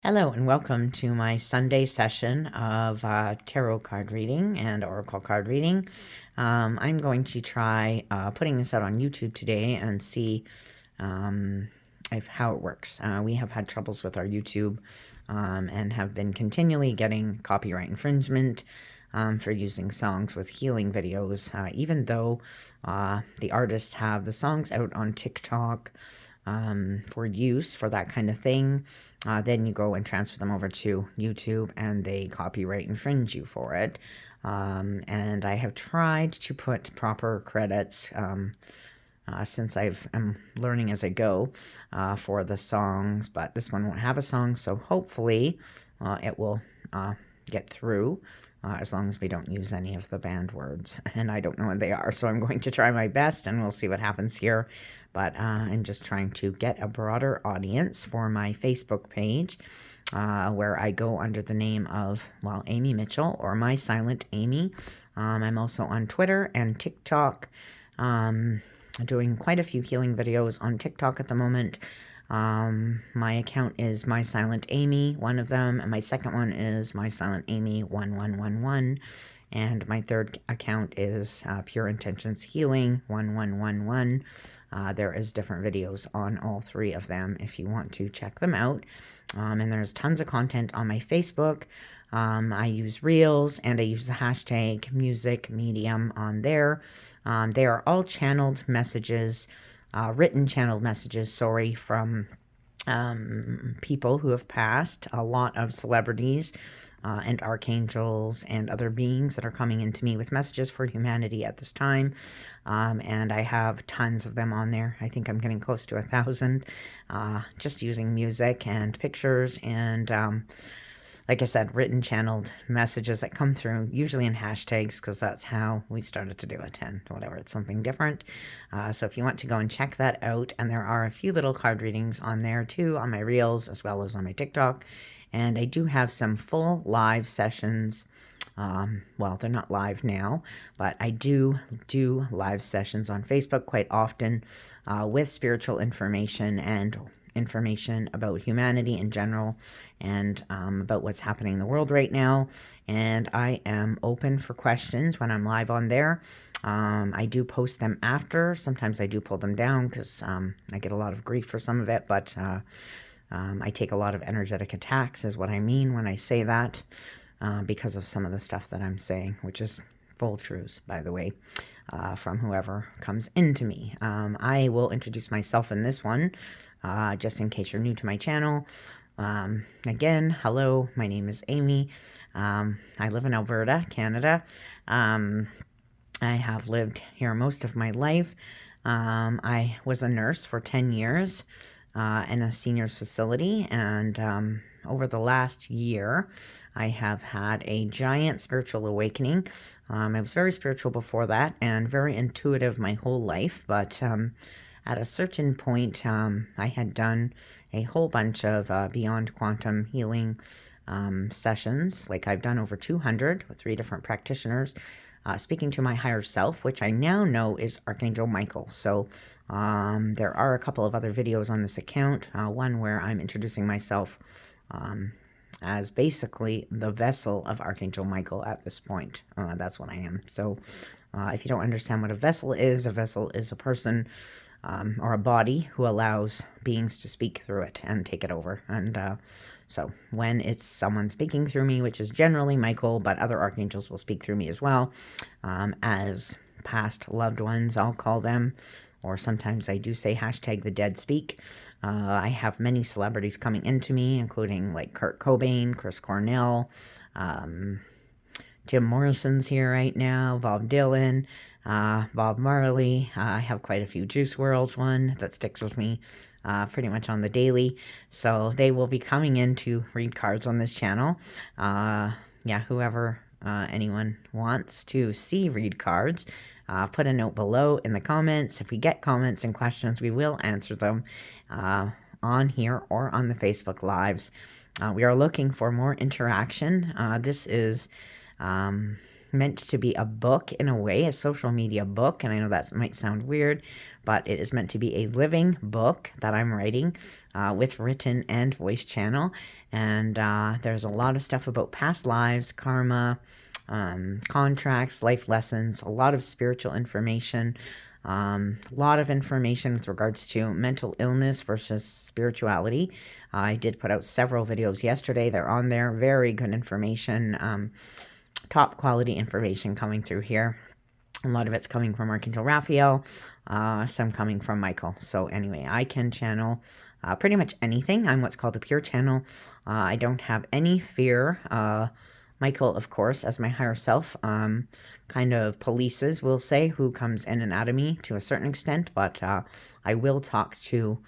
Hello and welcome to my Sunday session of tarot card reading and oracle card reading. I'm going to try putting this out on YouTube today and see how it works. We have had troubles with our YouTube and have been continually getting copyright infringement for using songs with healing videos, even though the artists have the songs out on TikTok for use for that kind of thing. Then you go and transfer them over to YouTube and they copyright infringe you for it. And I have tried to put proper credits since I'm learning as I go for the songs, but this one won't have a song, so hopefully it will get through. As long as we don't use any of the banned words. And I don't know what they are, so I'm going to try my best and we'll see what happens here. But I'm just trying to get a broader audience for my Facebook page, where I go under the name of, well, Amy Mitchell or My Silent Amy. I'm also on Twitter and TikTok, doing quite a few healing videos on TikTok at the moment. My account is My Silent Amy, one of them, and my second one is My Silent Amy 1111, and my third account is Pure Intentions Healing 1111. There is different videos on all three of them if you want to check them out. And there's tons of content on my Facebook. I use Reels and I use the hashtag music medium on there. They are all channeled messages, written channeled messages, from people who have passed, a lot of celebrities and archangels and other beings that are coming into me with messages for humanity at this time. And I have tons of them on there. I think I'm getting close to 1,000, just using music and pictures and like I said, written channeled messages that come through, usually in hashtags, because that's how we started to do it, and whatever, it's something different. So if you want to go and check that out, and there are a few little card readings on there too, on my Reels, as well as on my TikTok. And I do have some full live sessions. Well, they're not live now, but I do live sessions on Facebook quite often with spiritual information and information about humanity in general and about what's happening in the world right now. And I am open for questions when I'm live on there. I do post them after. Sometimes I do pull them down because I get a lot of grief for some of it, but I take a lot of energetic attacks is what I mean when I say that, because of some of the stuff that I'm saying, which is full truths, by the way, from whoever comes into me. I will introduce myself in this one, just in case you're new to my channel. Again, hello, my name is Amy. I live in Alberta, Canada. I have lived here most of my life. I was a nurse for 10 years in a seniors facility, and over the last year, I have had a giant spiritual awakening. I was very spiritual before that and very intuitive my whole life, but at a certain point, I had done a whole bunch of beyond quantum healing sessions. Like I've done over 200 with 3 different practitioners, speaking to my higher self, which I now know is Archangel Michael. So there are a couple of other videos on this account, one where I'm introducing myself as basically the vessel of Archangel Michael at this point. That's what I am. So if you don't understand what a vessel is a person or a body who allows beings to speak through it and take it over. And so when it's someone speaking through me, which is generally Michael, but other archangels will speak through me as well, as past loved ones, I'll call them, or sometimes I do say hashtag the dead speak. I have many celebrities coming into me, including like Kurt Cobain, Chris Cornell, Jim Morrison's here right now, Bob Dylan, Bob Marley. I have quite a few Juice WRLD's one that sticks with me pretty much on the daily. So they will be coming in to read cards on this channel. Yeah, whoever anyone wants to see read cards, put a note below in the comments. If we get comments and questions, we will answer them on here or on the Facebook Lives. We are looking for more interaction. This is meant to be a book in a way, a social media book. And I know that might sound weird, but it is meant to be a living book that I'm writing with written and voice channel. And there's a lot of stuff about past lives, karma, contracts, life lessons, a lot of spiritual information, a lot of information with regards to mental illness versus spirituality. I did put out several videos yesterday. They're on there. Very good information, top quality information coming through here. A lot of it's coming from Archangel Raphael, some coming from Michael. So anyway, I can channel pretty much anything. I'm what's called a pure channel. I don't have any fear. Michael, of course, as my higher self, kind of polices, we'll say, who comes in and out of me to a certain extent, but I will talk to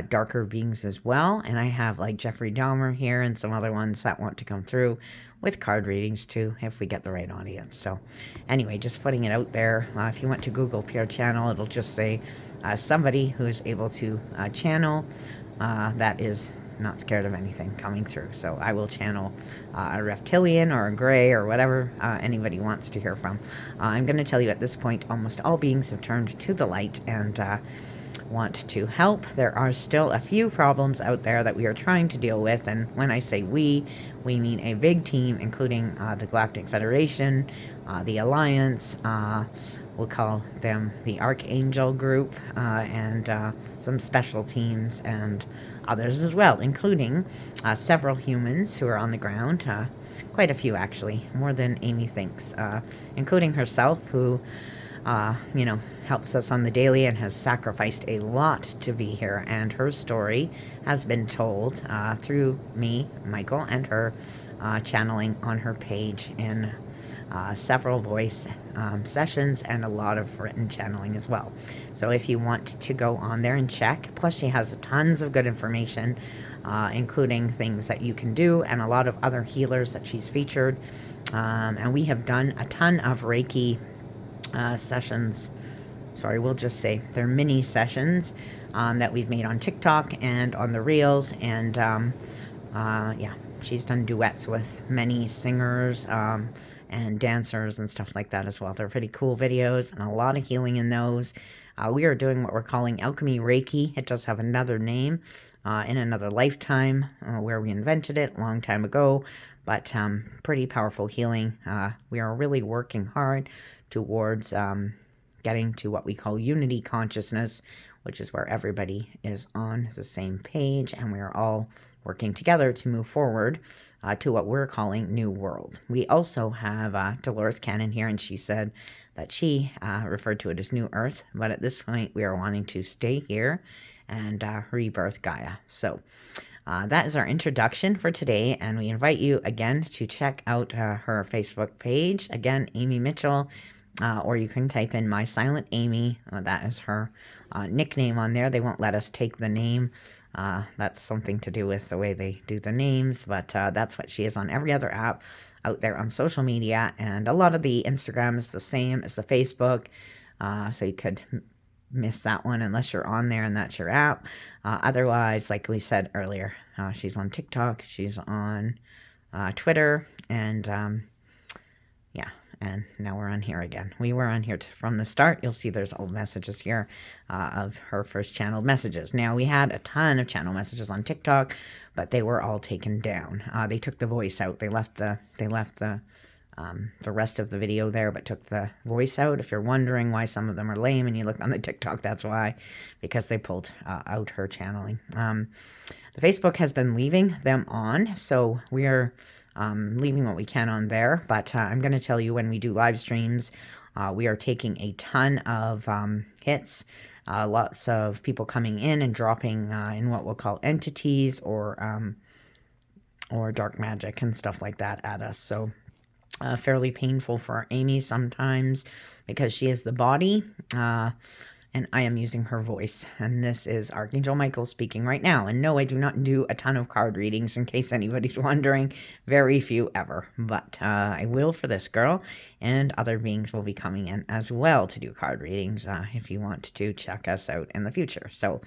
darker beings as well, and I have like Jeffrey Dahmer here and some other ones that want to come through with card readings too, if we get the right audience. So anyway, just putting it out there. If you went to Google Pure Channel, it'll just say somebody who is able to channel that is not scared of anything coming through. So I will channel a reptilian or a gray or whatever anybody wants to hear from. I'm going to tell you at this point, almost all beings have turned to the light and want to help. There are still a few problems out there that we are trying to deal with, and when I say we mean a big team, including the Galactic Federation, the Alliance, we'll call them the Archangel Group, and some special teams and others as well, including several humans who are on the ground, quite a few actually, more than Amy thinks, including herself, who helps us on the daily and has sacrificed a lot to be here. And her story has been told through me, Michael, and her channeling on her page in several voice sessions and a lot of written channeling as well. So if you want to go on there and check, plus she has tons of good information, including things that you can do and a lot of other healers that she's featured. And we have done a ton of Reiki sessions. Sorry, we'll just say they're mini sessions that we've made on TikTok and on the Reels. And yeah, she's done duets with many singers and dancers and stuff like that as well. They're pretty cool videos and a lot of healing in those. We are doing what we're calling Alchemy Reiki. It does have another name in another lifetime where we invented it a long time ago, but pretty powerful healing. We are really working hard towards getting to what we call unity consciousness, which is where everybody is on the same page and we are all working together to move forward to what we're calling New World. We also have Dolores Cannon here, and she said that she referred to it as New Earth, but at this point we are wanting to stay here and rebirth Gaia. So that is our introduction for today, and we invite you again to check out her Facebook page. Again, Amy Mitchell, or you can type in My Silent Amy. That is her nickname on there. They won't let us take the name. That's something to do with the way they do the names, but that's what she is on every other app out there on social media, and a lot of the Instagram is the same as the Facebook, so you could miss that one unless you're on there and that's your app. Otherwise, like we said earlier, she's on TikTok, she's on Twitter, and yeah, and now we're on here again. We were on here from the start. You'll see there's old messages here of her first channeled messages. Now, we had a ton of channel messages on TikTok, but they were all taken down. They took the voice out. They left the rest of the video there, but took the voice out. If you're wondering why some of them are lame and you look on the TikTok, that's why, because they pulled out her channeling. The Facebook has been leaving them on, so we're leaving what we can on there, but I'm going to tell you when we do live streams, we are taking a ton of hits, lots of people coming in and dropping in what we'll call entities or dark magic and stuff like that at us. So fairly painful for Amy sometimes because she is the body, and I am using her voice. And this is Archangel Michael speaking right now. And no, I do not do a ton of card readings, in case anybody's wondering. Very few ever. But I will for this girl. And other beings will be coming in as well to do card readings if you want to check us out in the future. So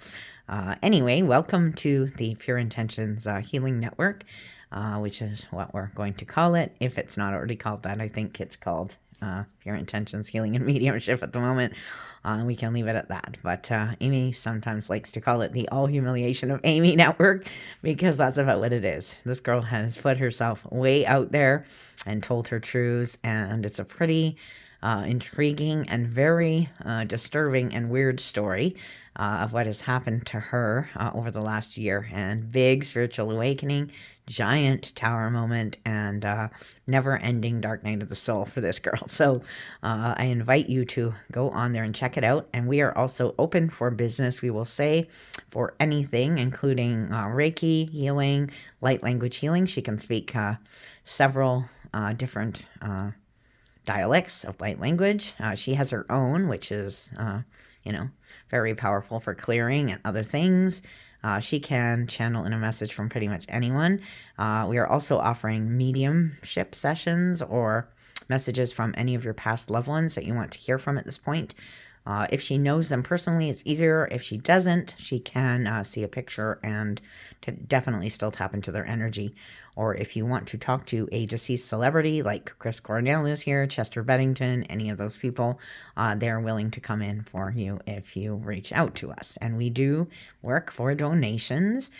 anyway, welcome to the Pure Intentions Healing Network, which is what we're going to call it. If it's not already called that, I think it's called if your intention's healing and mediumship at the moment, we can leave it at that. But Amy sometimes likes to call it the all humiliation of Amy network, because that's about what it is. This girl has put herself way out there and told her truths, and it's a pretty intriguing and very disturbing and weird story of what has happened to her over the last year. And big spiritual awakening, giant tower moment, and never-ending dark night of the soul for this girl. So I invite you to go on there and check it out. And we are also open for business, we will say, for anything, including Reiki healing, light language healing. She can speak several different dialects of light language. She has her own, which is, very powerful for clearing and other things. She can channel in a message from pretty much anyone. We are also offering mediumship sessions or messages from any of your past loved ones that you want to hear from at this point. If she knows them personally, it's easier. If she doesn't, she can see a picture and definitely still tap into their energy. Or if you want to talk to a deceased celebrity like Chris Cornell is here, Chester Bennington, any of those people, they're willing to come in for you if you reach out to us. And we do work for donations.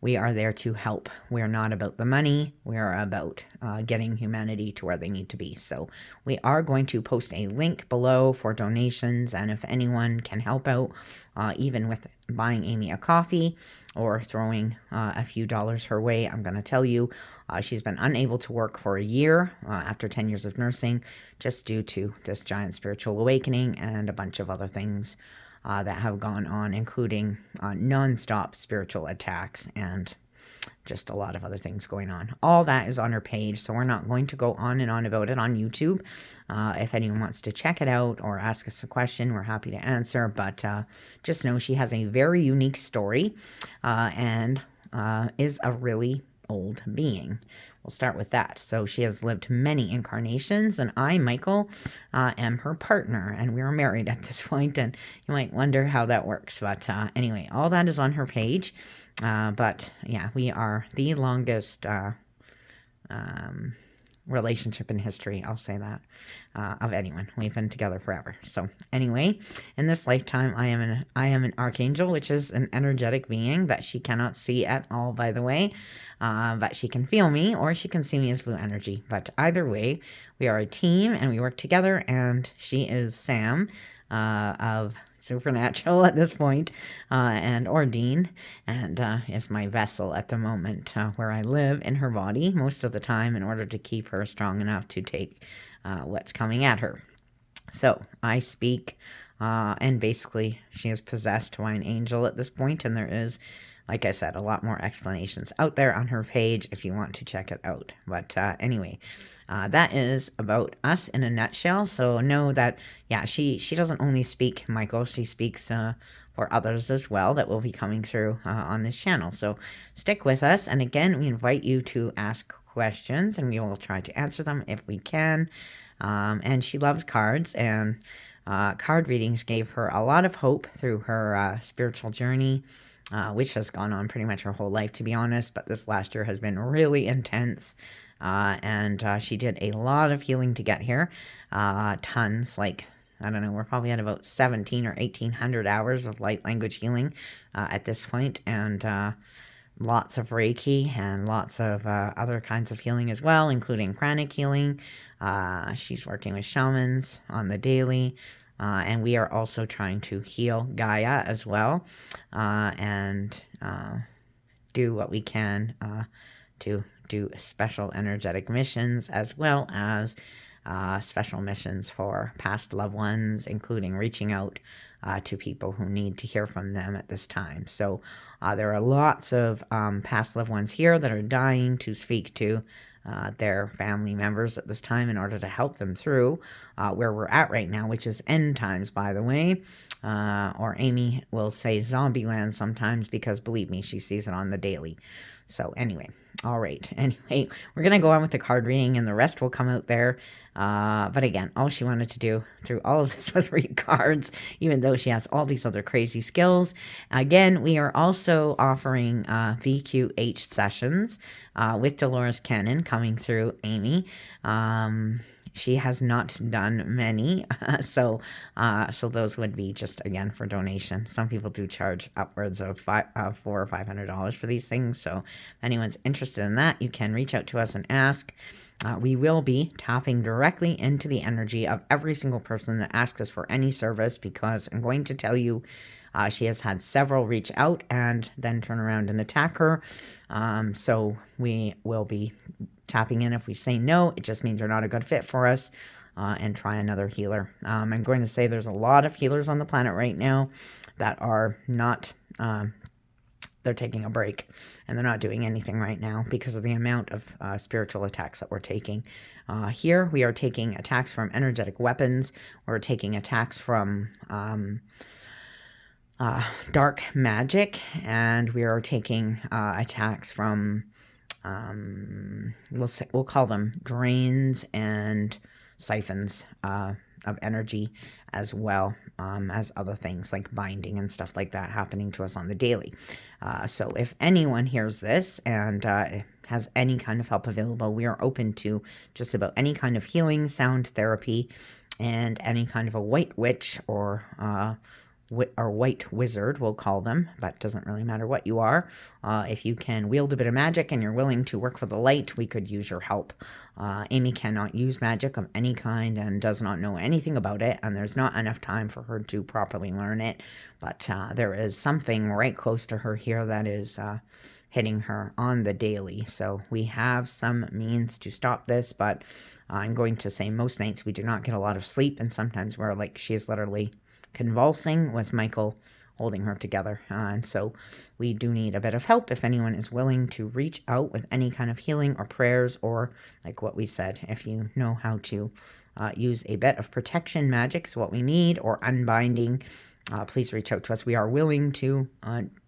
We are there to help. We're not about the money. We are about getting humanity to where they need to be. So we are going to post a link below for donations. And if anyone can help out, even with buying Amy a coffee or throwing a few dollars her way, I'm going to tell you, she's been unable to work for a year after 10 years of nursing, just due to this giant spiritual awakening and a bunch of other things that have gone on, including non-stop spiritual attacks and just a lot of other things going on. All that is on her page, so we're not going to go on and on about it on YouTube. If anyone wants to check it out or ask us a question, we're happy to answer, but just know she has a very unique story and is a really old being. We'll start with that. So she has lived many incarnations, and I, Michael, am her partner, and we are married at this point, and you might wonder how that works. But anyway, all that is on her page. But yeah, we are the longest relationship in history, I'll say that, of anyone. We've been together forever. So anyway, in this lifetime, I am an archangel, which is an energetic being that she cannot see at all, by the way, but she can feel me, or she can see me as blue energy. But either way, we are a team and we work together, and she is Sam of Supernatural at this point, and Ordine, and is my vessel at the moment, where I live in her body most of the time in order to keep her strong enough to take what's coming at her. So I speak, and basically she is possessed by an angel at this point, and there is, like I said, a lot more explanations out there on her page if you want to check it out. But anyway, that is about us in a nutshell. So know that, yeah, she doesn't only speak Michael, she speaks for others as well that will be coming through on this channel. So stick with us. And again, we invite you to ask questions, and we will try to answer them if we can. And she loves cards, and card readings gave her a lot of hope through her spiritual journey, which has gone on pretty much her whole life, to be honest, but this last year has been really intense, and she did a lot of healing to get here, tons, like, I don't know, we're probably at about 17 or 1800 hours of light language healing at this point, and lots of Reiki and lots of other kinds of healing as well, including pranic healing. She's working with shamans on the daily. And we are also trying to heal Gaia as well, and do what we can to do special energetic missions, as well as special missions for past loved ones, including reaching out to people who need to hear from them at this time. So there are lots of past loved ones here that are dying to speak to their family members at this time in order to help them through where we're at right now, which is end times, by the way, or Amy will say zombie land sometimes, because believe me, she sees it on the daily. So anyway, All right. Anyway, we're going to go on with the card reading and the rest will come out there. But again, all she wanted to do through all of this was read cards, even though she has all these other crazy skills. Again, we are also offering VQH sessions with Dolores Cannon coming through Amy. She has not done many, so those would be just again for donation. Some people do charge upwards of $400 or $500 for these things. So if anyone's interested in that, you can reach out to us and ask. We will be tapping directly into the energy of every single person that asks us for any service, because I'm going to tell you, she has had several reach out and then turn around and attack her. So we will be tapping in. If we say no, it just means you're not a good fit for us, and try another healer. I'm going to say there's a lot of healers on the planet right now that are not, they're taking a break and they're not doing anything right now because of the amount of spiritual attacks that we're taking. Here we are taking attacks from energetic weapons. We're taking attacks from dark magic, and we are taking attacks from we'll call them drains and siphons of energy, as well as other things like binding and stuff like that happening to us on the daily. So if anyone hears this and has any kind of help available, we are open to just about any kind of healing, sound therapy, and any kind of a white witch or white wizard, we'll call them, but it doesn't really matter what you are. If you can wield a bit of magic and you're willing to work for the light, we could use your help. Amy cannot use magic of any kind and does not know anything about it, and there's not enough time for her to properly learn it, but there is something right close to her here that is hitting her on the daily. So we have some means to stop this, but I'm going to say most nights we do not get a lot of sleep, and sometimes we're like, she is literally convulsing with Michael holding her together. And so we do need a bit of help. If anyone is willing to reach out with any kind of healing or prayers, or like what we said, if you know how to use a bit of protection magic is what we need, or unbinding, please reach out to us. We are willing to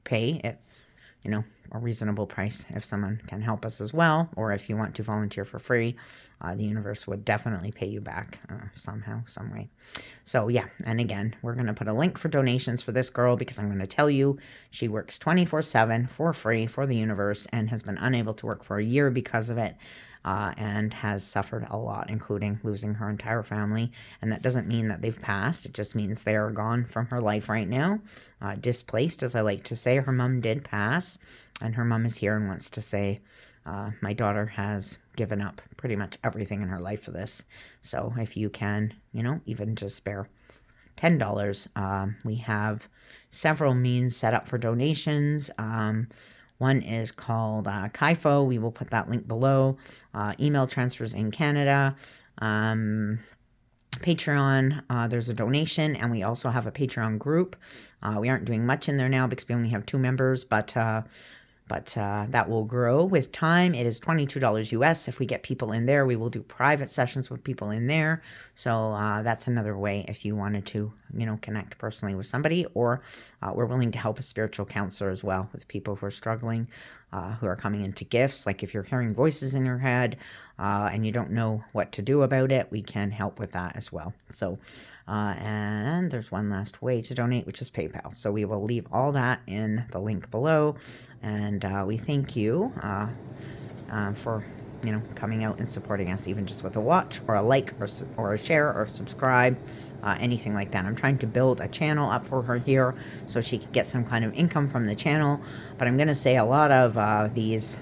pay it, a reasonable price if someone can help us as well, or if you want to volunteer for free, the universe would definitely pay you back somehow, some way. So yeah, and again, we're going to put a link for donations for this girl, because I'm going to tell you, she works 24/7 for free for the universe and has been unable to work for a year because of it. And has suffered a lot, including losing her entire family. And that doesn't mean that they've passed. It just means they are gone from her life right now. Displaced, as I like to say. Her mom did pass, and her mom is here and wants to say, my daughter has given up pretty much everything in her life for this. So if you can, even just spare $10. We have several means set up for donations. One is called KIFO. We will put that link below. Email transfers in Canada. Patreon, there's a donation, and we also have a Patreon group. We aren't doing much in there now because we only have 2 members, but that will grow with time. It is $22 US. If we get people in there, we will do private sessions with people in there. So that's another way if you wanted to, connect personally with somebody, or we're willing to help a spiritual counselor as well with people who are struggling, who are coming into gifts. Like if you're hearing voices in your head and you don't know what to do about it, we can help with that as well. So, and there's one last way to donate, which is PayPal. So we will leave all that in the link below. And we thank you for, coming out and supporting us, even just with a watch or a like or a share or subscribe, anything like that. I'm trying to build a channel up for her here so she can get some kind of income from the channel. But I'm going to say a lot of these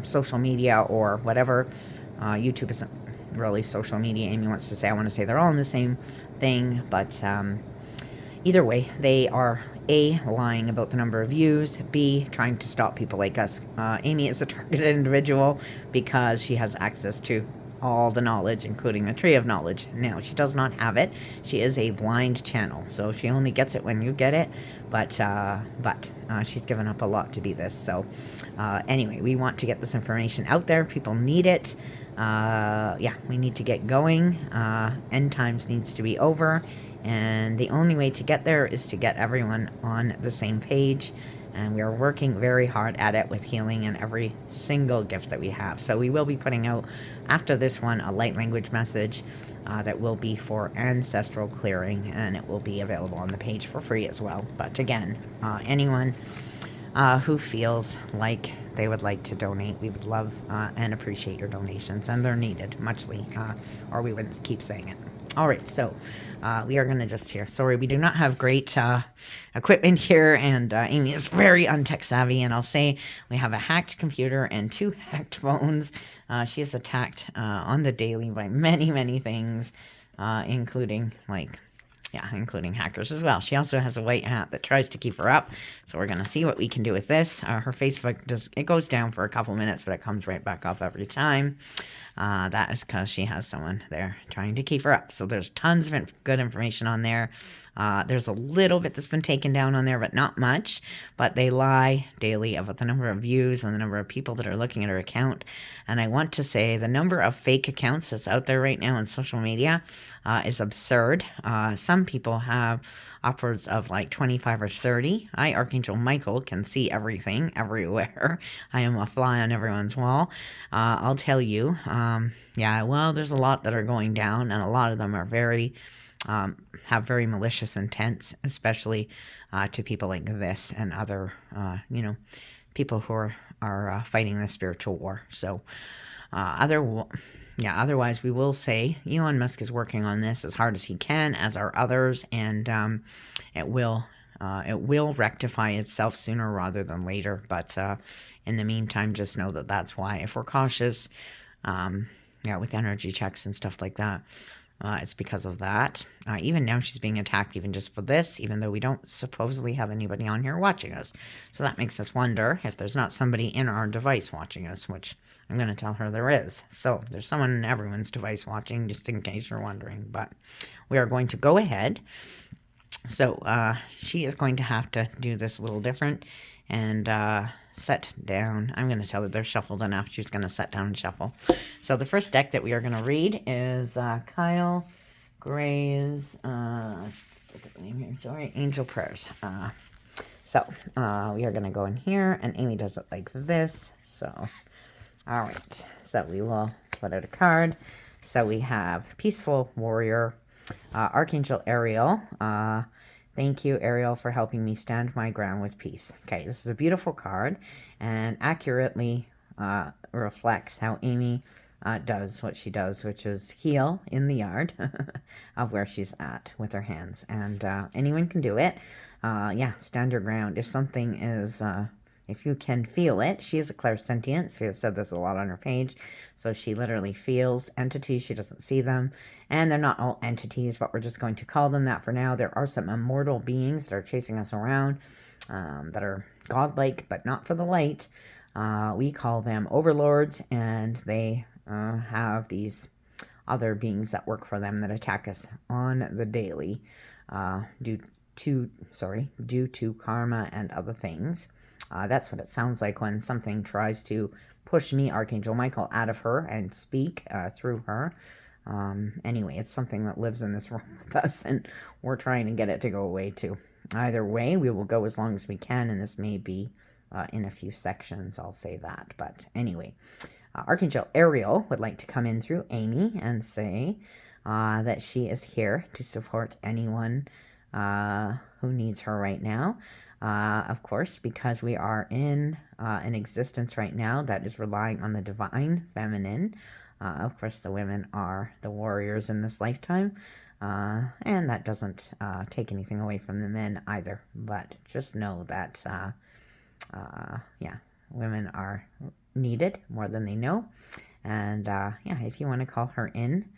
social media or whatever, YouTube isn't really social media. Amy wants to say, I want to say they're all in the same thing, but either way, they are A, lying about the number of views, B, trying to stop people like us. Amy is a targeted individual because she has access to all the knowledge, including the tree of knowledge. Now, she does not have it. She is a blind channel, so she only gets it when you get it, but she's given up a lot to be this. So anyway, we want to get this information out there. People need it. Yeah, we need to get going. End times needs to be over, and the only way to get there is to get everyone on the same page. and we are working very hard at it with healing in every single gift that we have. So we will be putting out, after this one, a light language message that will be for ancestral clearing, and it will be available on the page for free as well. But again, anyone who feels like they would like to donate, we would love and appreciate your donations, and they're needed muchly, or we wouldn't keep saying it. All right, so we are going to just here. Sorry, we do not have great equipment here, and Amy is very untech savvy, and I'll say we have a hacked computer and 2 hacked phones. She is attacked on the daily by many, many things, including including hackers as well. She also has a white hat that tries to keep her up, so we're going to see what we can do with this. Her Facebook it goes down for a couple minutes, but it comes right back up every time. That is because she has someone there trying to keep her up. So there's tons of good information on there. There's a little bit that's been taken down on there, but not much. But they lie daily about the number of views and the number of people that are looking at her account. And I want to say the number of fake accounts that's out there right now on social media is absurd. Some people have upwards of like 25 or 30. I, Archangel Michael, can see everything everywhere. I am a fly on everyone's wall. I'll tell you, well, there's a lot that are going down, and a lot of them are have very malicious intents, especially to people like this and other, people who are fighting the spiritual war. So, otherwise, we will say Elon Musk is working on this as hard as he can, as are others, and it will rectify itself sooner rather than later. But in the meantime, just know that that's why, if we're cautious, with energy checks and stuff like that, it's because of that. Even now she's being attacked even just for this, even though we don't supposedly have anybody on here watching us. So that makes us wonder if there's not somebody in our device watching us, which I'm going to tell her there is. So there's someone in everyone's device watching, just in case you're wondering. But we are going to go ahead. So she is going to have to do this a little different and set down. I'm going to tell her they're shuffled enough. She's going to set down and shuffle. So the first deck that we are going to read is Kyle Gray's, look at the name here, sorry, Angel Prayers. So we are going to go in here, and Amy does it like this. So, all right. So we will put out a card. So we have Peaceful Warrior, Archangel Ariel. Thank you, Ariel, for helping me stand my ground with peace. Okay, this is a beautiful card and accurately reflects how Amy does what she does, which is heal in the yard of where she's at with her hands. And anyone can do it. Stand your ground. If something is... if you can feel it, she is a clairsentient. We have said this a lot on her page. So she literally feels entities. She doesn't see them. And they're not all entities, but we're just going to call them that for now. There are some immortal beings that are chasing us around that are godlike, but not for the light. We call them overlords, and they have these other beings that work for them that attack us on the daily due to karma and other things. That's what it sounds like when something tries to push me, Archangel Michael, out of her and speak through her. Anyway, it's something that lives in this room with us, and we're trying to get it to go away too. Either way, we will go as long as we can, and this may be in a few sections, I'll say that. But anyway, Archangel Ariel would like to come in through Amy and say that she is here to support anyone who needs her right now. Of course, because we are in an existence right now that is relying on the divine feminine. Of course, the women are the warriors in this lifetime, and that doesn't take anything away from the men either. But just know that, women are needed more than they know. And, if you want to call her in,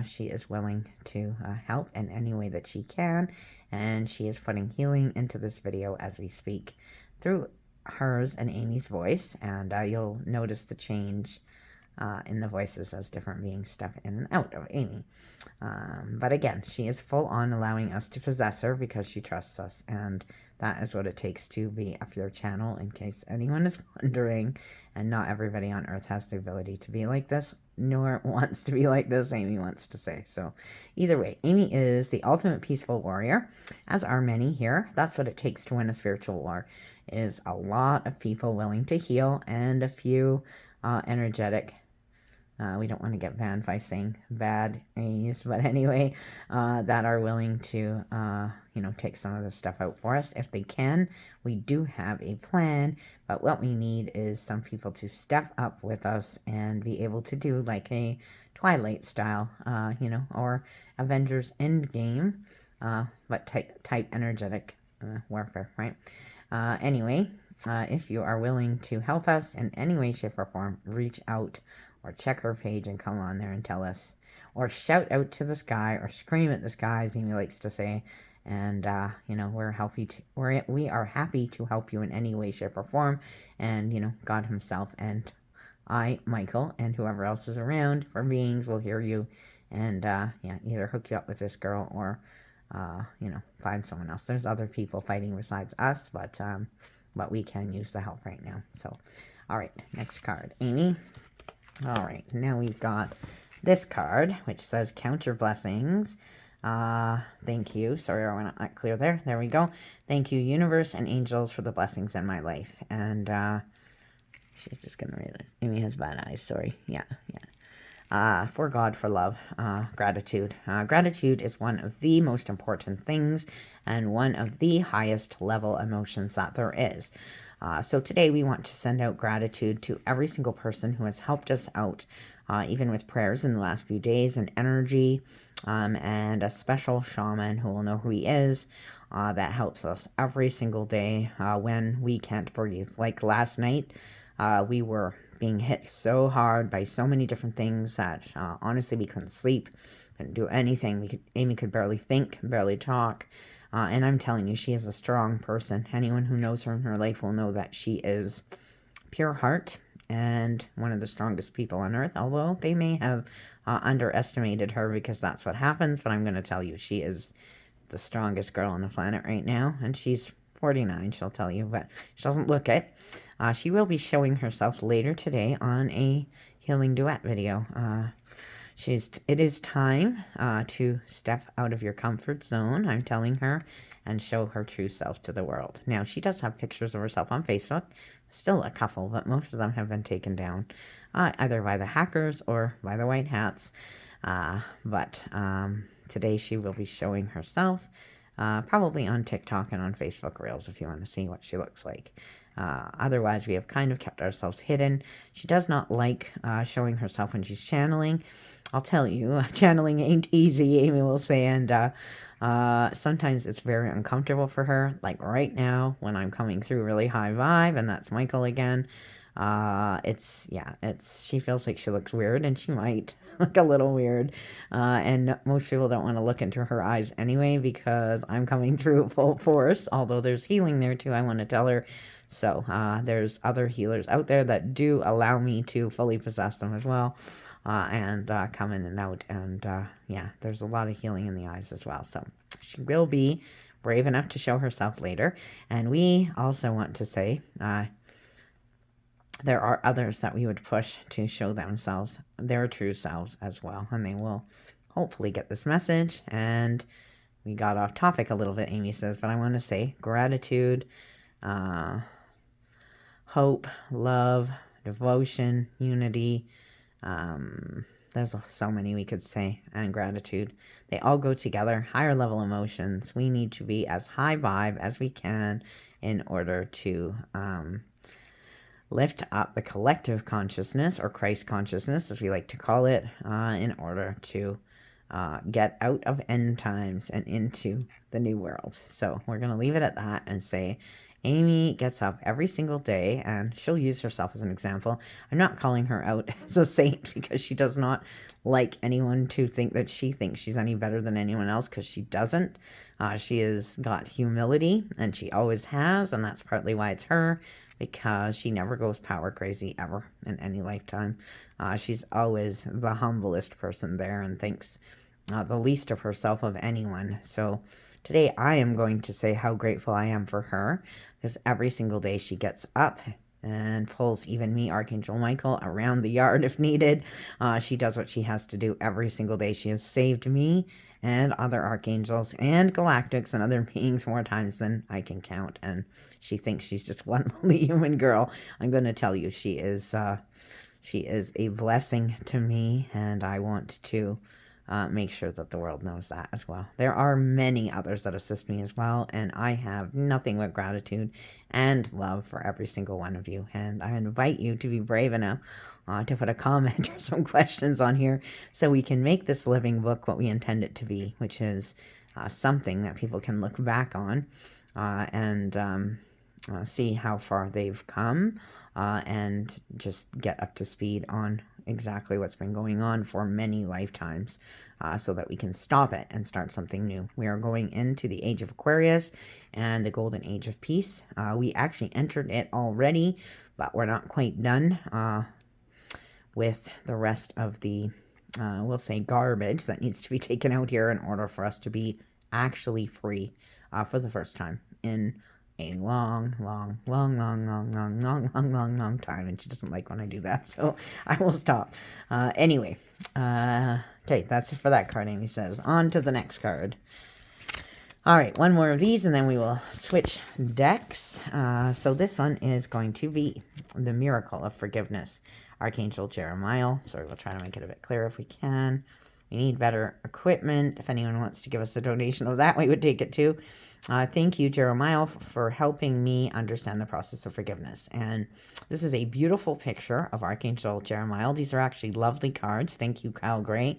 she is willing to help in any way that she can, and she is putting healing into this video as we speak through hers and Amy's voice, and you'll notice the change in the voices as different beings step in and out of Amy. But again, she is full on allowing us to possess her because she trusts us, and that is what it takes to be a Fear channel, in case anyone is wondering. And not everybody on Earth has the ability to be like this, nor wants to be like this, Amy wants to say. So either way, Amy is the ultimate peaceful warrior, as are many here. That's what it takes to win a spiritual war, is a lot of people willing to heal and a few energetic. We don't want to get banned by saying bad A's, but anyway, that are willing to, take some of this stuff out for us. If they can, we do have a plan, but what we need is some people to step up with us and be able to do like a Twilight style, or Avengers Endgame, but type energetic warfare, right? Anyway, if you are willing to help us in any way, shape, or form, reach out or check her page and come on there and tell us, or shout out to the sky, or scream at the sky, as Amy likes to say. And we are happy to help you in any way, shape, or form. And God Himself and I, Michael, and whoever else is around for beings will hear you, and either hook you up with this girl or find someone else. There's other people fighting besides us, but we can use the help right now. So, all right, next card, Amy. All right, now we've got this card, which says count your blessings. Thank you. Sorry, I went not clear there. There we go. Thank you, universe and angels, for the blessings in my life. And she's just going to read it. Amy has bad eyes. Sorry. Yeah. For God, for love, gratitude. Gratitude is one of the most important things and one of the highest level emotions that there is. So today we want to send out gratitude to every single person who has helped us out, even with prayers in the last few days and energy, and a special shaman who will know who he is, that helps us every single day when we can't breathe. Like last night, we were being hit so hard by so many different things that honestly we couldn't sleep, couldn't do anything. Amy could barely think, barely talk. And I'm telling you, she is a strong person. Anyone who knows her in her life will know that she is pure heart and one of the strongest people on earth, although they may have underestimated her, because that's what happens. But I'm going to tell you, she is the strongest girl on the planet right now, and she's 49, she'll tell you, but she doesn't look it. She will be showing herself later today on a healing duet video. It is time to step out of your comfort zone, I'm telling her, and show her true self to the world. Now, she does have pictures of herself on Facebook, still a couple, but most of them have been taken down, either by the hackers or by the white hats. But today she will be showing herself, probably on TikTok and on Facebook Reels if you want to see what she looks like. Otherwise, we have kind of kept ourselves hidden. She does not like showing herself when she's channeling. I'll tell you, channeling ain't easy, Amy will say, and sometimes it's very uncomfortable for her. Like right now, when I'm coming through really high vibe, and that's Michael again. She feels like she looks weird, and she might look a little weird. And most people don't want to look into her eyes anyway, because I'm coming through full force. Although there's healing there too, I want to tell her. So there's other healers out there that do allow me to fully possess them as well, and come in and out. And there's a lot of healing in the eyes as well. So she will be brave enough to show herself later. And we also want to say, there are others that we would push to show themselves, their true selves as well. And they will hopefully get this message. And we got off topic a little bit, Amy says, but I want to say gratitude, hope, love, devotion, unity. There's so many we could say, and gratitude. They all go together. Higher level emotions. We need to be as high vibe as we can in order to lift up the collective consciousness, or Christ consciousness, as we like to call it, in order to get out of end times and into the new world. So we're going to leave it at that and say, Amy gets up every single day, and she'll use herself as an example. I'm not calling her out as a saint, because she does not like anyone to think that she thinks she's any better than anyone else, because she doesn't. She has got humility, and she always has, and that's partly why it's her. because she never goes power crazy ever in any lifetime. She's always the humblest person there and thinks the least of herself of anyone. So today I am going to say how grateful I am for her, because every single day she gets up and pulls even me, Archangel Michael, around the yard if needed. She does what she has to do every single day. She has saved me and other archangels and galactics and other beings more times than I can count. And she thinks she's just one lonely human girl. I'm going to tell you, she is a blessing to me, and I want to make sure that the world knows that as well. There are many others that assist me as well, and I have nothing but gratitude and love for every single one of you. And I invite you to be brave enough to put a comment or some questions on here so we can make this living book what we intend it to be, which is something that people can look back on and see how far they've come and just get up to speed on exactly what's been going on for many lifetimes so that we can stop it and start something new. We are going into the age of Aquarius and the golden age of peace. We actually entered it already, but we're not quite done with the rest of the, we'll say, garbage that needs to be taken out here in order for us to be actually free for the first time in a long time. And she doesn't like when I do that, so I will stop. Anyway, okay, that's it for that card, Amy says. On to the next card. All right, one more of these, and then we will switch decks. So this one is going to be the Miracle of Forgiveness, Archangel Jeremiah. Sorry, we'll try to make it a bit clearer if we can. We need better equipment. If anyone wants to give us a donation of that, we would take it too. Thank you, Jeremiah, for helping me understand the process of forgiveness. And this is a beautiful picture of Archangel Jeremiah. These are actually lovely cards. Thank you, Kyle Gray.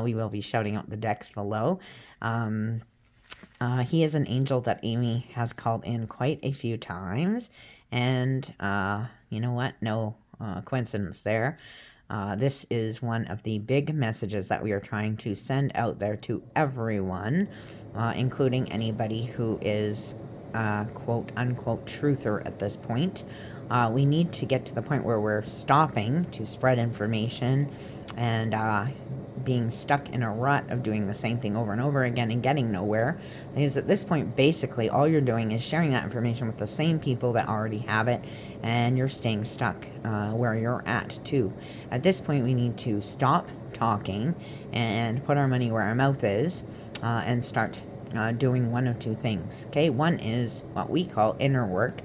We will be shouting out the decks below. He is an angel that Amy has called in quite a few times. And you know what? No coincidence there. This is one of the big messages that we are trying to send out there to everyone, including anybody who is quote unquote truther at this point. We need to get to the point where we're stopping to spread information and being stuck in a rut of doing the same thing over and over again and getting nowhere. Because at this point, basically, all you're doing is sharing that information with the same people that already have it, and you're staying stuck where you're at, too. At this point, we need to stop talking and put our money where our mouth is and start doing one of two things. Okay, one is what we call inner work,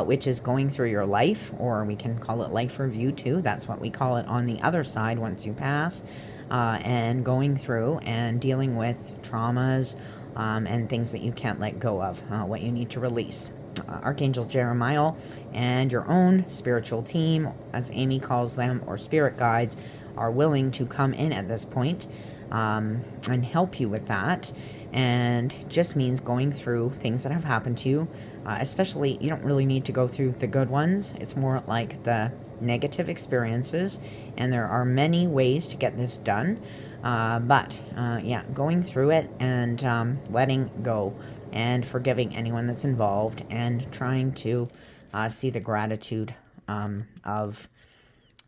which is going through your life, or we can call it life review too. That's what we call it on the other side once you pass, and going through and dealing with traumas and things that you can't let go of, what you need to release. Archangel Jeremiah and your own spiritual team, as Amy calls them, or spirit guides, are willing to come in at this point and help you with that. And just means going through things that have happened to you, especially, you don't really need to go through the good ones. It's more like the negative experiences, and there are many ways to get this done, but yeah, going through it and letting go and forgiving anyone that's involved and trying to see the gratitude of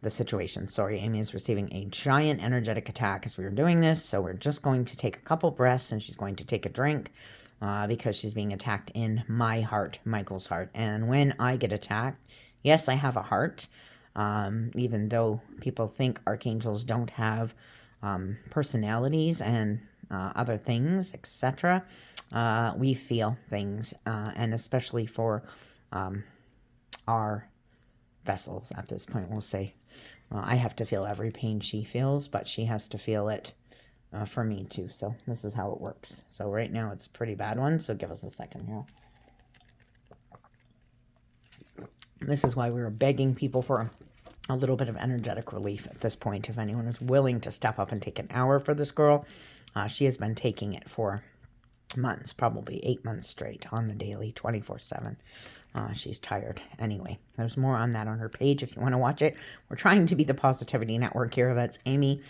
the situation. Sorry, Amy is receiving a giant energetic attack as we were doing this, so we're just going to take a couple breaths and she's going to take a drink because she's being attacked in my heart, Michael's heart. And when I get attacked, yes, I have a heart, even though people think archangels don't have personalities and other things, etc. We feel things, and especially for our vessels at this point, we'll say. I have to feel every pain she feels, but she has to feel it for me too. So this is how it works. So right now it's a pretty bad one, so give us a second here. This is why we were begging people for a little bit of energetic relief at this point. If anyone is willing to step up and take an hour for this girl, she has been taking it for months, probably 8 months straight on the daily, 24/7. She's tired. Anyway, there's more on that on her page if you want to watch it. We're trying to be the positivity network here. That's Amy.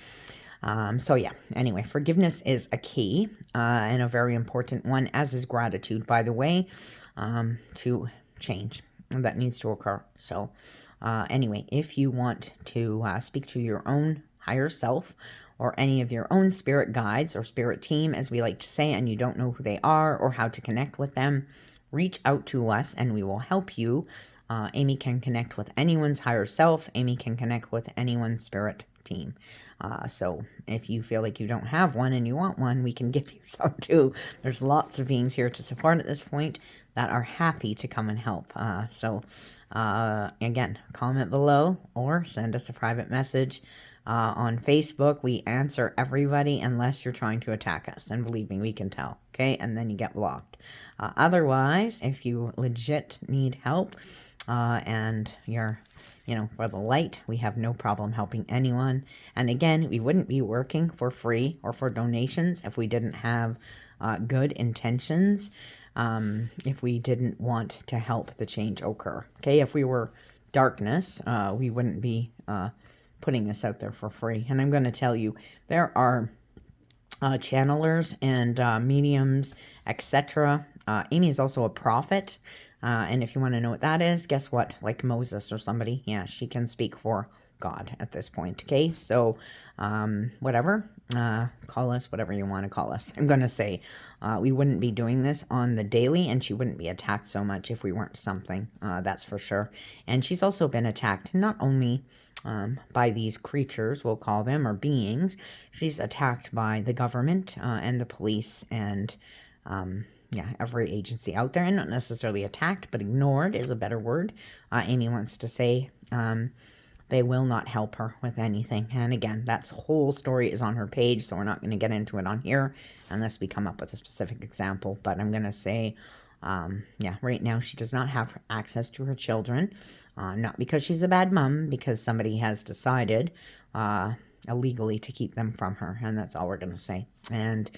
So yeah, anyway, forgiveness is a key and a very important one, as is gratitude, by the way, to change. that needs to occur. So anyway, if you want to speak to your own higher self or any of your own spirit guides or spirit team, as we like to say, and you don't know who they are or how to connect with them, reach out to us and we will help you. Amy can connect with anyone's higher self. Amy can connect with anyone's spirit team. So if you feel like you don't have one and you want one, we can give you some too. There's lots of beings here to support at this point that are happy to come and help. Again, comment below or send us a private message. On Facebook, we answer everybody unless you're trying to attack us. And believe me, we can tell, okay? And then you get blocked. Otherwise, if you legit need help and you're, for the light, we have no problem helping anyone. And again, we wouldn't be working for free or for donations if we didn't have good intentions, if we didn't want to help the change occur. Okay, if we were darkness, we wouldn't be putting this out there for free. And I'm going to tell you, there are channelers and mediums, etc. Amy is also a prophet. And if you want to know what that is, guess what? Like Moses or somebody. Yeah, she can speak for God at this point. Okay, so whatever. Call us whatever you want to call us. I'm going to say we wouldn't be doing this on the daily, and she wouldn't be attacked so much if we weren't something. That's for sure. And she's also been attacked not only by these creatures, we'll call them, or beings. She's attacked by the government and the police and every agency out there, and not necessarily attacked, but ignored is a better word. Amy wants to say they will not help her with anything. And again, that whole story is on her page, so we're not going to get into it on here unless we come up with a specific example. But I'm going to say, right now she does not have access to her children. Not because she's a bad mom, because somebody has decided illegally to keep them from her, and that's all we're going to say. And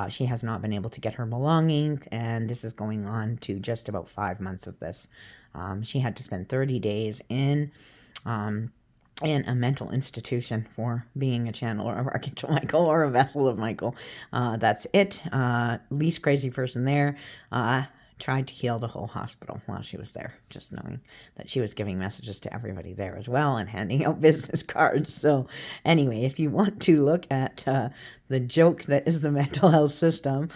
she has not been able to get her belongings, and this is going on to just about 5 months of this. She had to spend 30 days in a mental institution for being a channeler of Archangel Michael or a vessel of Michael. That's it. Least crazy person there. Tried to heal the whole hospital while she was there, just knowing that she was giving messages to everybody there as well and handing out business cards. So anyway, if you want to look at the joke that is the mental health system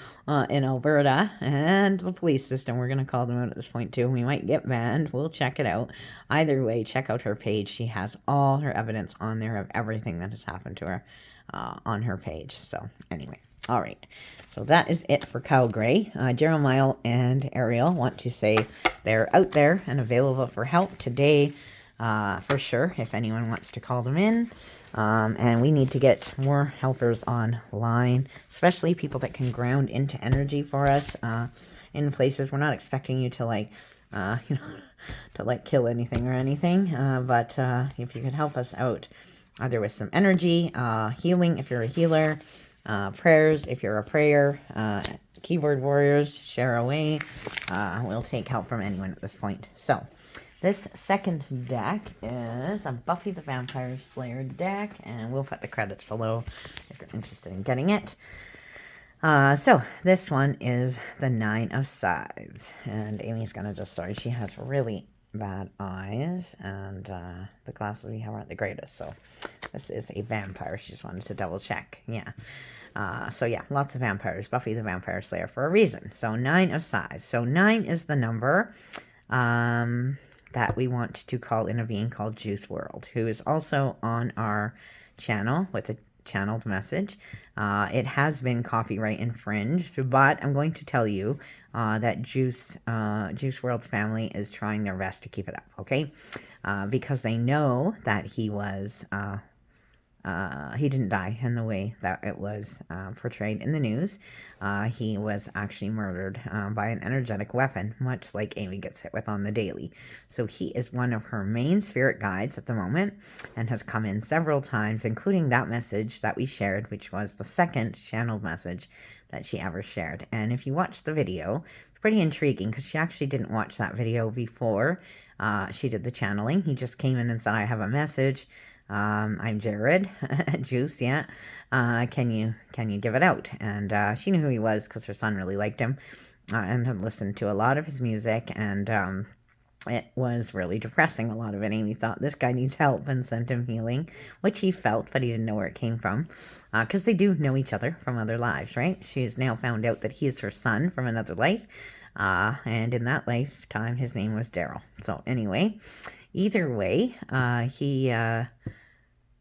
in Alberta and the police system, we're going to call them out at this point too. We might get banned. We'll check it out. Either way, check out her page. She has all her evidence on there of everything that has happened to her on her page. So anyway. All right, so that is it for Kyle Gray. Jeremiah and Ariel want to say they're out there and available for help today, for sure, if anyone wants to call them in. And we need to get more helpers online, especially people that can ground into energy for us in places. We're not expecting you to to kill anything or anything, but if you could help us out, either with some energy, healing if you're a healer, prayers if you're a prayer, keyboard warriors, share away. We'll take help from anyone at this point. So this second deck is a Buffy the Vampire Slayer deck, and we'll put the credits below if you're interested in getting it. So this one is the Nine of Scythes, and Amy's gonna she has really bad eyes, and the glasses we have aren't the greatest, so this is a vampire. She just wanted to double check. So yeah, lots of vampires. Buffy the Vampire Slayer for a reason. So 9 of Scythes. So 9 is the number that we want to call in a being called Juice World, who is also on our channel with a channeled message. It has been copyright infringed, but I'm going to tell you that Juice World's family is trying their best to keep it up, okay? Because they know that he was he didn't die in the way that it was portrayed in the news. He was actually murdered by an energetic weapon, much like Amy gets hit with on the daily. So he is one of her main spirit guides at the moment and has come in several times, including that message that we shared, which was the second channeled message that she ever shared. And if you watch the video, it's pretty intriguing because she actually didn't watch that video before she did the channeling. He just came in and said, I have a message. I'm Jared, Juice, yeah. Can you give it out? And she knew who he was because her son really liked him and had listened to a lot of his music. And it was really depressing, a lot of it. Amy thought this guy needs help and sent him healing, which he felt, but he didn't know where it came from. Because they do know each other from other lives, right? She has now found out that he is her son from another life. And in that lifetime, his name was Daryl. So anyway, either way,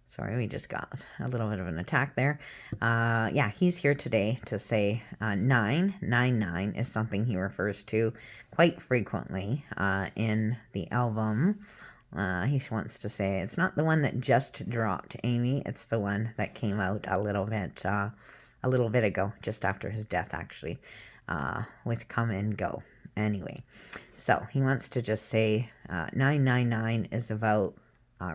sorry, we just got a little bit of an attack there. Yeah, he's here today to say 999 is something he refers to quite frequently in the album. He wants to say it's not the one that just dropped, Amy. It's the one that came out a little bit ago, just after his death, actually, with Come and Go. Anyway, so he wants to just say 999 is about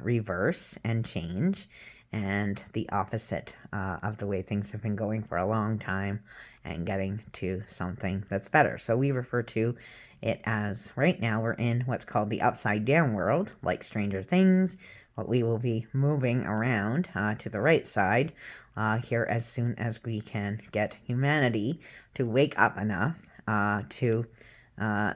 reverse and change, and the opposite of the way things have been going for a long time, and getting to something that's better. So we refer to it as, right now we're in what's called the upside down world, like Stranger Things, but we will be moving around to the right side here as soon as we can get humanity to wake up enough to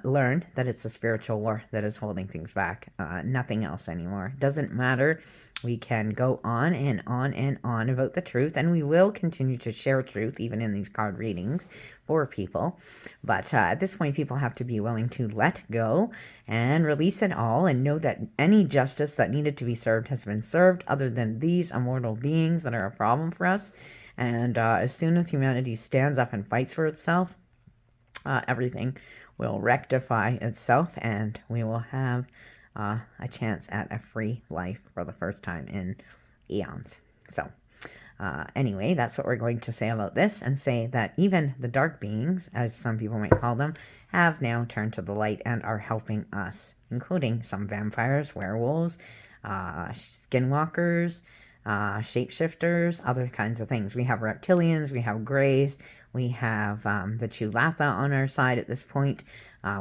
learn that it's a spiritual war that is holding things back. Nothing else anymore. Doesn't matter. We can go on and on and on about the truth, and we will continue to share truth even in these card readings for people. But at this point, people have to be willing to let go and release it all and know that any justice that needed to be served has been served, other than these immortal beings that are a problem for us. And as soon as humanity stands up and fights for itself, everything will rectify itself, and we will have a chance at a free life for the first time in eons. So anyway, that's what we're going to say about this, and say that even the dark beings, as some people might call them, have now turned to the light and are helping us, including some vampires, werewolves, skinwalkers, shapeshifters, other kinds of things. We have reptilians, we have greys, we have the Chulatha on our side at this point.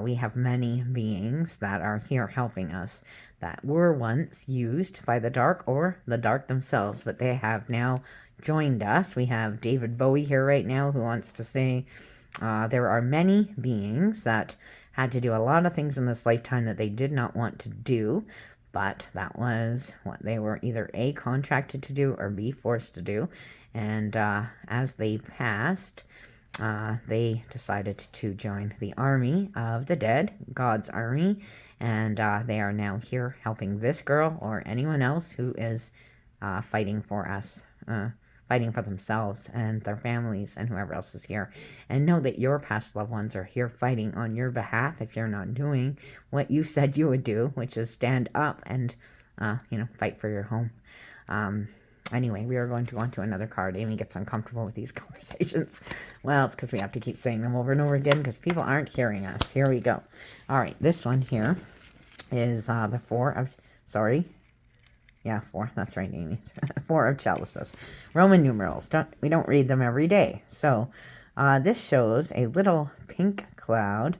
We have many beings that are here helping us that were once used by the dark or the dark themselves, but they have now joined us. We have David Bowie here right now, who wants to say there are many beings that had to do a lot of things in this lifetime that they did not want to do, but that was what they were either A, contracted to do, or B, forced to do. And as they passed, they decided to join the army of the dead, God's army, and they are now here helping this girl or anyone else who is fighting for us, fighting for themselves and their families and whoever else is here. And know that your past loved ones are here fighting on your behalf if you're not doing what you said you would do, which is stand up and, fight for your home. Anyway, we are going to go on to another card. Amy gets uncomfortable with these conversations. Well, it's because we have to keep saying them over and over again because people aren't hearing us. Here we go. All right, this one here is the Four of... Sorry. Yeah, 4. That's right, Amy. 4 of Chalices. Roman numerals. We don't read them every day. So, this shows a little pink cloud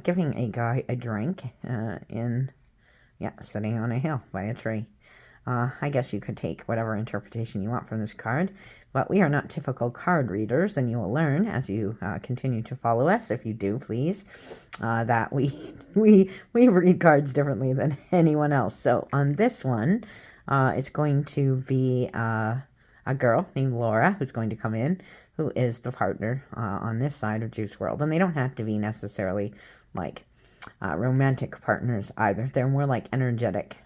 giving a guy a drink sitting on a hill by a tree. I guess you could take whatever interpretation you want from this card, but we are not typical card readers, and you will learn as you continue to follow us, if you do, please, that we read cards differently than anyone else. So on this one, it's going to be a girl named Laura who's going to come in, who is the partner on this side of Juice World, and they don't have to be necessarily like romantic partners either. They're more like energetic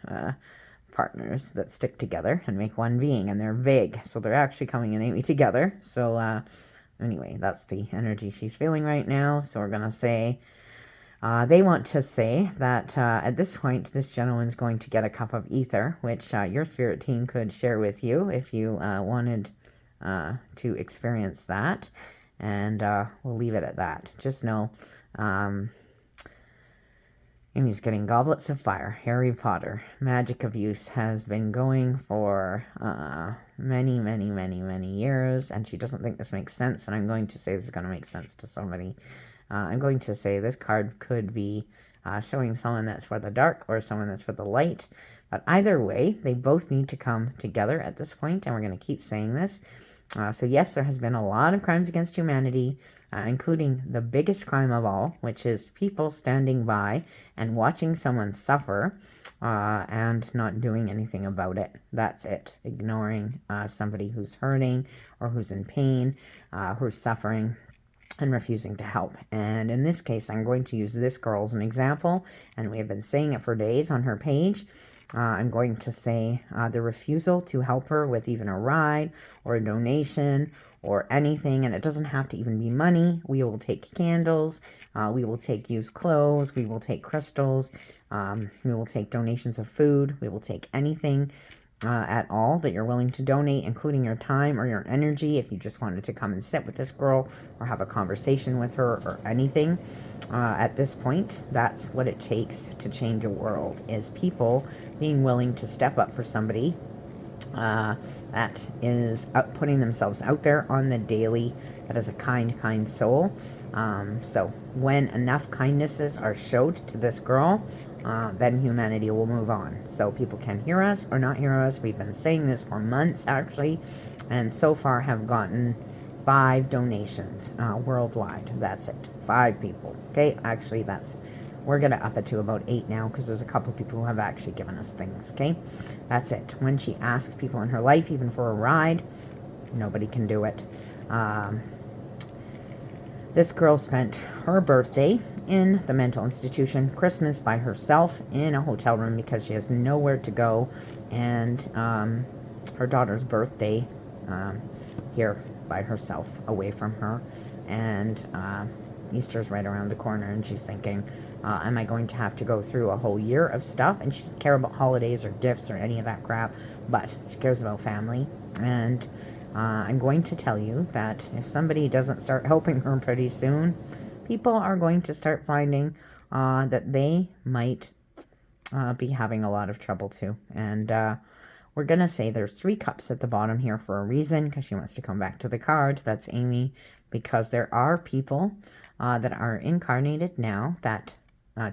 partners that stick together and make one being, and they're vague, so they're actually coming in Amy together. So anyway, that's the energy she's feeling right now. So we're gonna say they want to say that at this point this gentleman's going to get a cup of ether, which your spirit team could share with you if you wanted to experience that, and we'll leave it at that. Just know Amy's getting goblets of fire. Harry Potter. Magic abuse has been going for many, many, many, many years, and she doesn't think this makes sense, and I'm going to say this is going to make sense to somebody. I'm going to say this card could be showing someone that's for the dark or someone that's for the light, but either way, they both need to come together at this point, and we're going to keep saying this. So yes, there has been a lot of crimes against humanity, including the biggest crime of all, which is people standing by and watching someone suffer and not doing anything about it. That's it. Ignoring somebody who's hurting or who's in pain, who's suffering, and refusing to help. And in this case, I'm going to use this girl as an example, and we have been saying it for days on her page. I'm going to say the refusal to help her with even a ride or a donation or anything, and it doesn't have to even be money. We will take candles, we will take used clothes, we will take crystals, we will take donations of food, we will take anything at all that you're willing to donate, including your time or your energy, if you just wanted to come and sit with this girl or have a conversation with her or anything. At this point, that's what it takes to change a world, is people being willing to step up for somebody that is putting themselves out there on the daily, that is a kind soul. So when enough kindnesses are showed to this girl, then humanity will move on. So people can hear us or not hear us. We've been saying this for months, actually, and so far have gotten 5 donations worldwide. That's it. 5 people. Okay, actually, we're going to up it to about 8 now, because there's a couple people who have actually given us things. Okay, that's it. When she asks people in her life, even for a ride, nobody can do it. This girl spent her birthday in the mental institution, Christmas by herself in a hotel room because she has nowhere to go, and her daughter's birthday here by herself, away from her, and Easter's right around the corner, and she's thinking, am I going to have to go through a whole year of stuff? And she doesn't care about holidays or gifts or any of that crap, but she cares about family. And I'm going to tell you that if somebody doesn't start helping her pretty soon, people are going to start finding that they might be having a lot of trouble too. And we're going to say there's 3 cups at the bottom here for a reason, because she wants to come back to the card. That's Amy, because there are people that are incarnated now that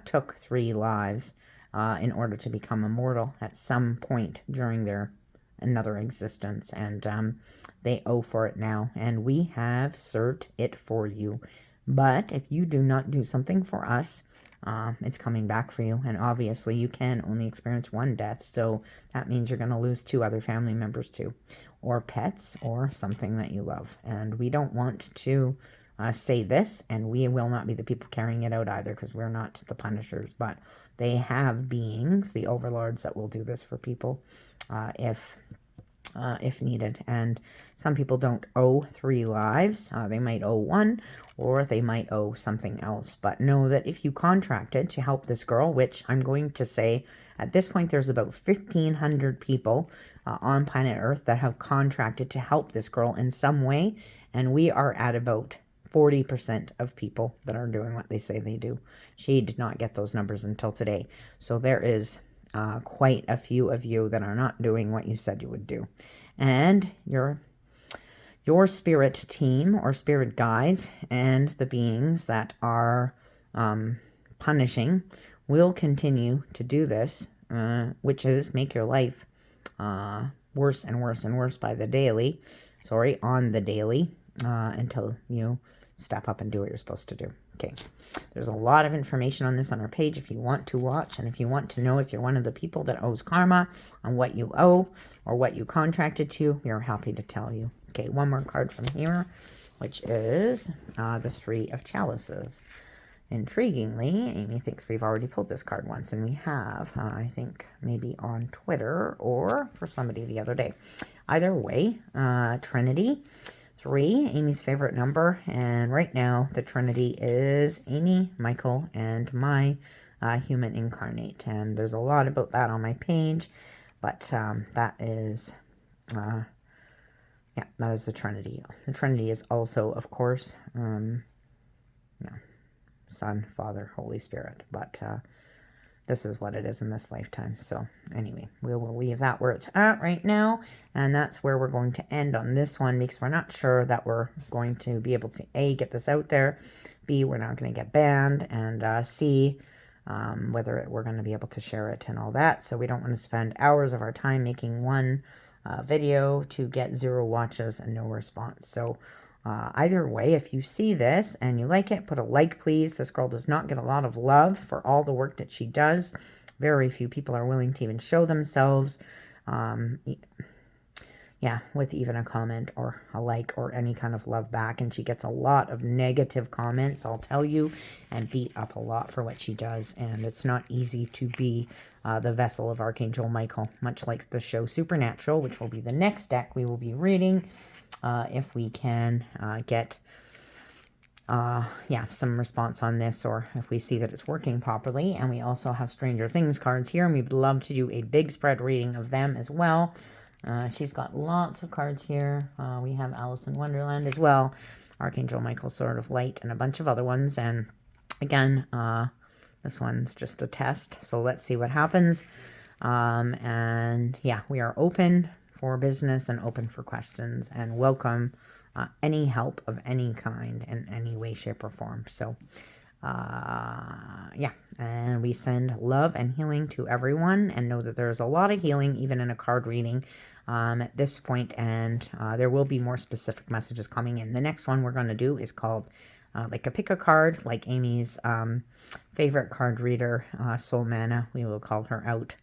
took 3 lives in order to become immortal at some point during their another existence, and they owe for it now, and we have served it for you. But if you do not do something for us, it's coming back for you, and obviously you can only experience 1 death, so that means you're going to lose 2 other family members too, or pets, or something that you love. And we don't want to say this, and we will not be the people carrying it out either, because we're not the punishers, but they have beings, the overlords, that will do this for people if needed. And some people don't owe 3 lives. They might owe 1, or they might owe something else. But know that if you contracted to help this girl, which I'm going to say at this point there's about 1,500 people on planet Earth that have contracted to help this girl in some way, and we are at about 40% of people that are doing what they say they do. She did not get those numbers until today. So there is quite a few of you that are not doing what you said you would do. And your spirit team or spirit guides and the beings that are punishing will continue to do this, which is make your life worse and worse and worse on the daily, until you step up and do what you're supposed to do. Okay, there's a lot of information on this on our page if you want to watch, and if you want to know if you're one of the people that owes karma on what you owe or what you contracted to, we are happy to tell you. Okay, one more card from here, which is the 3 of Chalices. Intriguingly, Amy thinks we've already pulled this card once, and we have, I think maybe on Twitter or for somebody the other day. Either way, Trinity. 3, Amy's favorite number, and right now the Trinity is Amy, Michael, and my human incarnate, and there's a lot about that on my page, but that is that is the Trinity. The Trinity is also, of course, Son, Father, Holy Spirit, but this is what it is in this lifetime. So anyway, we will leave that where it's at right now, and that's where we're going to end on this one, because we're not sure that we're going to be able to A, get this out there, B, we're not going to get banned, and C, whether we're going to be able to share it and all that. So we don't want to spend hours of our time making one video to get 0 watches and no response. So either way, if you see this and you like it, put a like, please. This girl does not get a lot of love for all the work that she does. Very few people are willing to even show themselves. Yeah, with even a comment or a like or any kind of love back. And she gets a lot of negative comments, I'll tell you, and beat up a lot for what she does. And it's not easy to be the vessel of Archangel Michael, much like the show Supernatural, which will be the next deck we will be reading if we can get some response on this, or if we see that it's working properly. And we also have Stranger Things cards here, and we'd love to do a big spread reading of them as well. She's got lots of cards here. We have Alice in Wonderland as well, Archangel Michael, Sword of Light, and a bunch of other ones. And again, this one's just a test, so let's see what happens. And yeah, we are open for business and open for questions, and welcome any help of any kind in any way, shape, or form. So yeah, and we send love and healing to everyone, and know that there's a lot of healing even in a card reading at this point, and there will be more specific messages coming in. The next one we're going to do is called like a pick a card, like Amy's favorite card reader, Soul Mana. We will call her out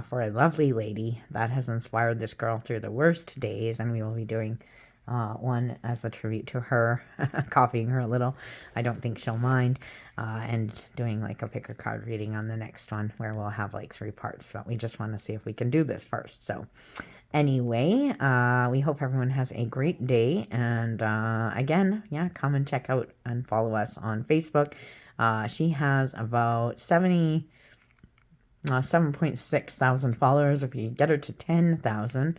for a lovely lady that has inspired this girl through the worst days, and we will be doing one as a tribute to her, copying her a little. I don't think she'll mind, and doing like a pick a card reading on the next one, where we'll have like 3 parts, but we just want to see if we can do this first. So anyway, we hope everyone has a great day, and again, yeah, come and check out and follow us on Facebook. She has about 7.6 thousand followers. If you get her to 10,000,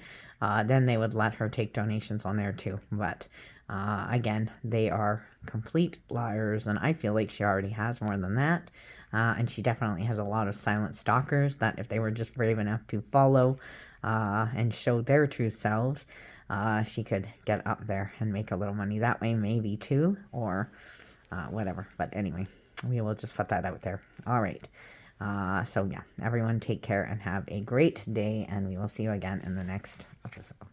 then they would let her take donations on there too. But again, they are complete liars, and I feel like she already has more than that. And she definitely has a lot of silent stalkers that, if they were just brave enough to follow and show their true selves, she could get up there and make a little money that way, maybe too, or whatever. But anyway, we will just put that out there. All right. So yeah, everyone take care and have a great day, and we will see you again in the next episode.